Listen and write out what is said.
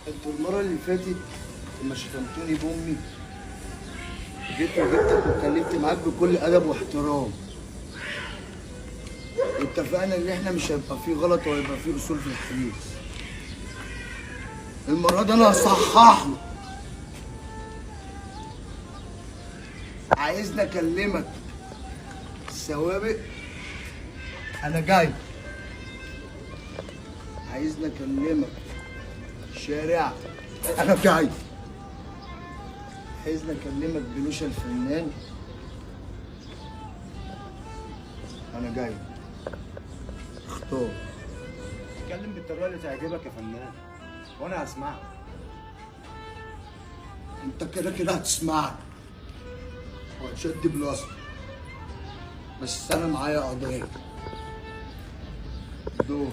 انتوا المرة اللي فاتت لما شتمتوني بأمي جيت وجبتك واتكلمت معاك بكل أدب واحترام. اتفقنا إن إحنا مش هيبقى فيه غلط وهيبقى فيه أصول في الحديث. المرة دي أنا هصحح له. عايزني أكلمك السوابق أنا جاي. عايزني أكلمك شارع أنا جاي. عايزني أكلمك بلوشة الفنان أنا جاي. اختار. اتكلم بالطريقه اللي تعجبك يا فنان وانا هسمعك. انت كده كده هتسمعني وهتشد بلاصتك، بس انا معايا قضية دول